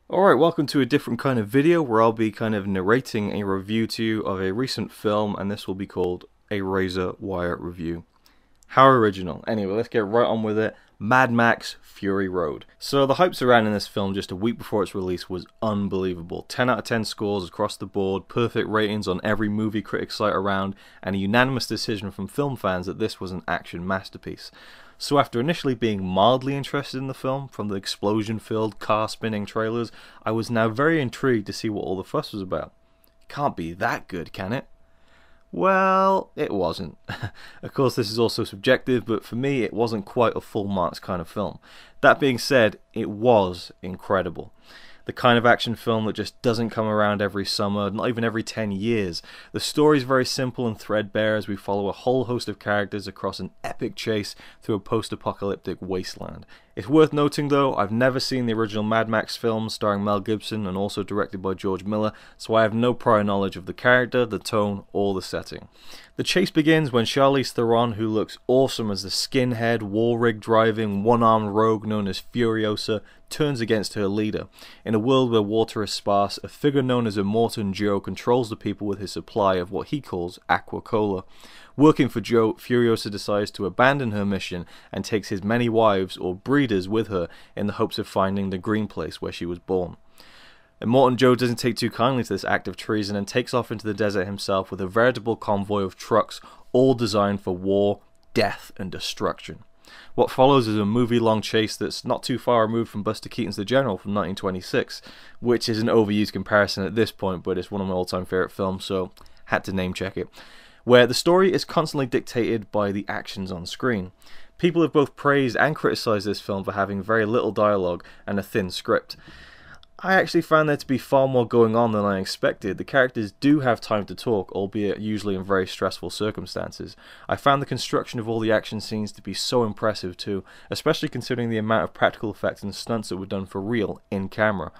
Alright, welcome to a different kind of video where I'll be kind of narrating a review to you of a recent film, and this will be called a Razorwire review. How original. Anyway, let's get right on with it. Mad Max Fury Road. So the hype surrounding this film just a week before its release was unbelievable. 10 out of 10 scores across the board, perfect ratings on every movie critic site around, and a unanimous decision from film fans that this was an action masterpiece. So after initially being mildly interested in the film, from the explosion-filled, car-spinning trailers, I was now very intrigued to see what all the fuss was about. It can't be that good, can it? Well, it wasn't. Of course, this is also subjective, but for me, it wasn't quite a full marks kind of film. That being said, it was incredible. The kind of action film that just doesn't come around every summer, not even every 10 years. The story is very simple and threadbare as we follow a whole host of characters across an epic chase through a post-apocalyptic wasteland. It's worth noting though, I've never seen the original Mad Max film starring Mel Gibson and also directed by George Miller, so I have no prior knowledge of the character, the tone, or the setting. The chase begins when Charlize Theron, who looks awesome as the skinhead, war-rig driving, one-armed rogue known as Furiosa, turns against her leader. In a world where water is sparse, a figure known as Immortan Joe controls the people with his supply of what he calls Aqua Cola. Working for Joe, Furiosa decides to abandon her mission and takes his many wives, or breeders, with her in the hopes of finding the green place where she was born. Immortan Joe doesn't take too kindly to this act of treason and takes off into the desert himself with a veritable convoy of trucks, all designed for war, death, and destruction. What follows is a movie-long chase that's not too far removed from Buster Keaton's The General from 1926, which is an overused comparison at this point, but it's one of my all-time favourite films, so had to name-check it, where the story is constantly dictated by the actions on screen. People have both praised and criticised this film for having very little dialogue and a thin script. I actually found there to be far more going on than I expected. The characters do have time to talk, albeit usually in very stressful circumstances. I found the construction of all the action scenes to be so impressive too, especially considering the amount of practical effects and stunts that were done for real, in camera.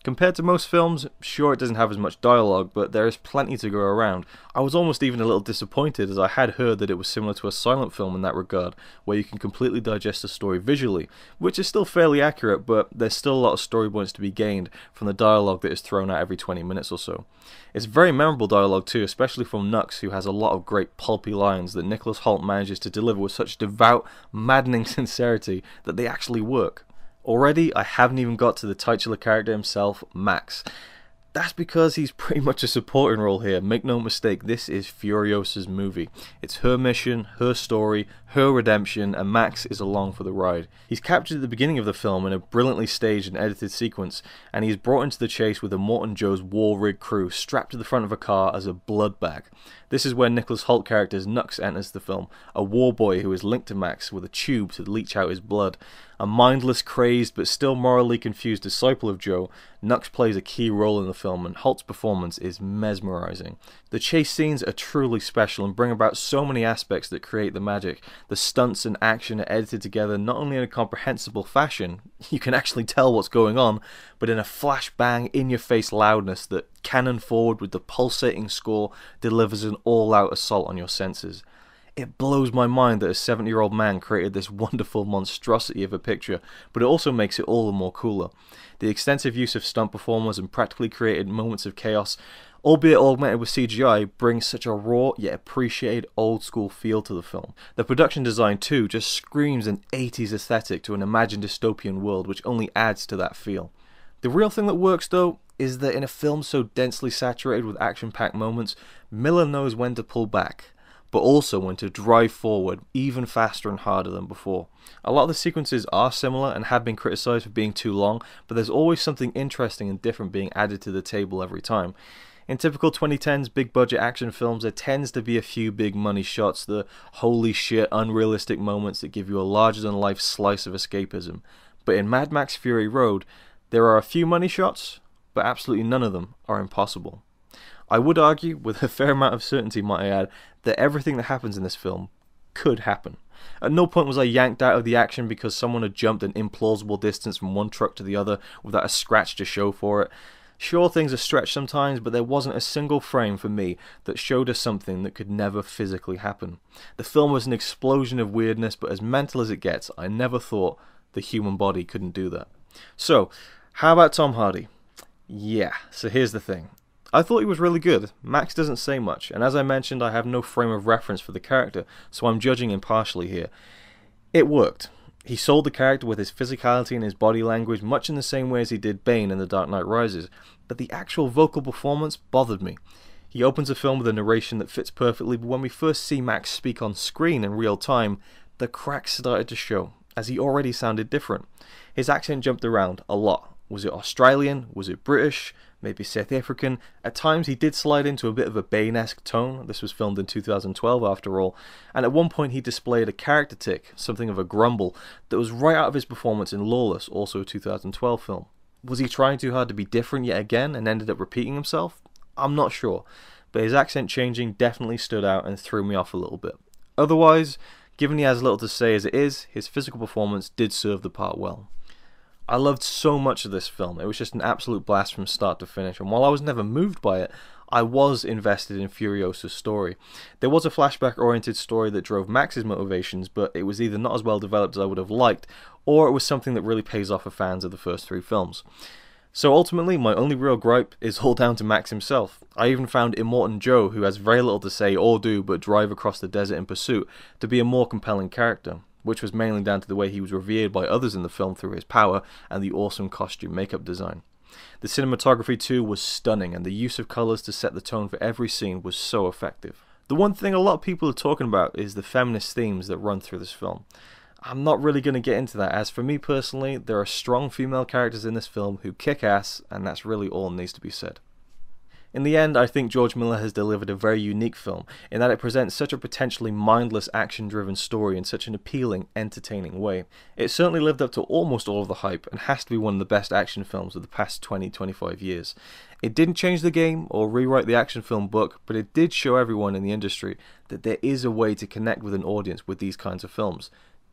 Compared to most films, sure it doesn't have as much dialogue, but there is plenty to go around. I was almost even a little disappointed as I had heard that it was similar to a silent film in that regard, where you can completely digest the story visually, which is still fairly accurate, but there's still a lot of story points to be gained from the dialogue that is thrown out every 20 minutes or so. It's very memorable dialogue too, especially from Nux, who has a lot of great pulpy lines that Nicholas Hoult manages to deliver with such devout, maddening sincerity that they actually work. Already, I haven't even got to the titular character himself, Max. That's because he's pretty much a supporting role here. Make no mistake, this is Furiosa's movie. It's her mission, her story, her redemption, and Max is along for the ride. He's captured at the beginning of the film in a brilliantly staged and edited sequence, and he's brought into the chase with Immortan Joe's war rig crew strapped to the front of a car as a blood bag. This is where Nicholas Hoult character Nux enters the film, a war boy who is linked to Max with a tube to leach out his blood. A mindless, crazed, but still morally confused disciple of Joe, Nux plays a key role in the film, and Hoult's performance is mesmerizing. The chase scenes are truly special and bring about so many aspects that create the magic. The stunts and action are edited together not only in a comprehensible fashion, you can actually tell what's going on, but in a flashbang, in-your-face loudness that, cannon forward with the pulsating score, delivers an all-out assault on your senses. It blows my mind that a 70-year-old man created this wonderful monstrosity of a picture, but it also makes it all the more cooler. The extensive use of stunt performers and practically created moments of chaos, albeit augmented with CGI, brings such a raw yet appreciated old-school feel to the film. The production design too just screams an 80s aesthetic to an imagined dystopian world, which only adds to that feel. The real thing that works though is that in a film so densely saturated with action-packed moments, Miller knows when to pull back, but also when to drive forward even faster and harder than before. A lot of the sequences are similar and have been criticised for being too long, but there's always something interesting and different being added to the table every time. In typical 2010s big budget action films, there tends to be a few big money shots, the holy shit unrealistic moments that give you a larger than life slice of escapism. But in Mad Max Fury Road, there are a few money shots, but absolutely none of them are impossible. I would argue, with a fair amount of certainty might I add, that everything that happens in this film could happen. At no point was I yanked out of the action because someone had jumped an implausible distance from one truck to the other without a scratch to show for it. Sure, things are stretched sometimes, but there wasn't a single frame for me that showed us something that could never physically happen. The film was an explosion of weirdness, but as mental as it gets, I never thought the human body couldn't do that. So, How about Tom Hardy? Yeah, so here's the thing. I thought he was really good. Max doesn't say much, and as I mentioned, I have no frame of reference for the character, so I'm judging impartially here. It worked. He sold the character with his physicality and his body language much in the same way as he did Bane in The Dark Knight Rises, but the actual vocal performance bothered me. He opens the film with a narration that fits perfectly, but when we first see Max speak on screen in real time, the cracks started to show, as he already sounded different. His accent jumped around a lot. Was it Australian? Was it British? Maybe South African? At times he did slide into a bit of a Bane-esque tone. This was filmed in 2012 after all, and at one point he displayed a character tick, something of a grumble, that was right out of his performance in Lawless, also a 2012 film. Was he trying too hard to be different yet again and ended up repeating himself? I'm not sure, but his accent changing definitely stood out and threw me off a little bit. Otherwise, given he has little to say as it is, his physical performance did serve the part well. I loved so much of this film. It was just an absolute blast from start to finish, and while I was never moved by it, I was invested in Furiosa's story. There was a flashback-oriented story that drove Max's motivations, but it was either not as well developed as I would have liked, or it was something that really pays off for fans of the first three films. So ultimately, my only real gripe is all down to Max himself. I even found Immortan Joe, who has very little to say or do but drive across the desert in pursuit, to be a more compelling character, which was mainly down to the way he was revered by others in the film through his power and the awesome costume makeup design. The cinematography too was stunning, and the use of colours to set the tone for every scene was so effective. The one thing a lot of people are talking about is the feminist themes that run through this film. I'm not really going to get into that, as for me personally, there are strong female characters in this film who kick ass, and that's really all that needs to be said. In the end, I think George Miller has delivered a very unique film, in that it presents such a potentially mindless action-driven story in such an appealing, entertaining way. It certainly lived up to almost all of the hype, and has to be one of the best action films of the past 20-25 years. It didn't change the game, or rewrite the action film book, but it did show everyone in the industry that there is a way to connect with an audience with these kinds of films.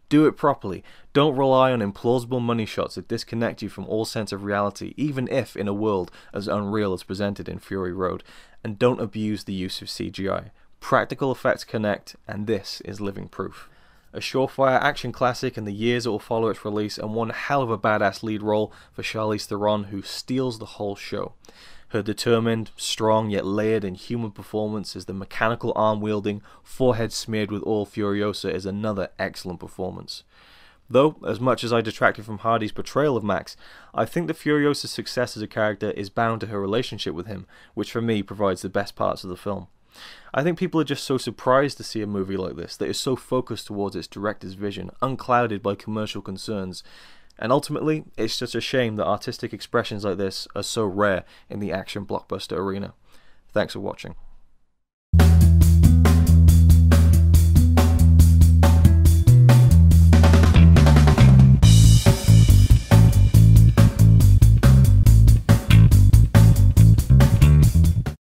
Do it properly. Don't rely on implausible money shots that disconnect you from all sense of reality, even if in a world as unreal as presented in Fury Road. And don't abuse the use of CGI. Practical effects connect, and this is living proof. A surefire action classic in the years that will follow its release, and one hell of a badass lead role for Charlize Theron, who steals the whole show. Her determined, strong yet layered and human performance as the mechanical arm-wielding, forehead smeared with oil Furiosa is another excellent performance. Though, as much as I detracted from Hardy's portrayal of Max, I think that Furiosa's success as a character is bound to her relationship with him, which for me provides the best parts of the film. I think people are just so surprised to see a movie like this that is so focused towards its director's vision, unclouded by commercial concerns. And ultimately, it's just a shame that artistic expressions like this are so rare in the action blockbuster arena. Thanks for watching.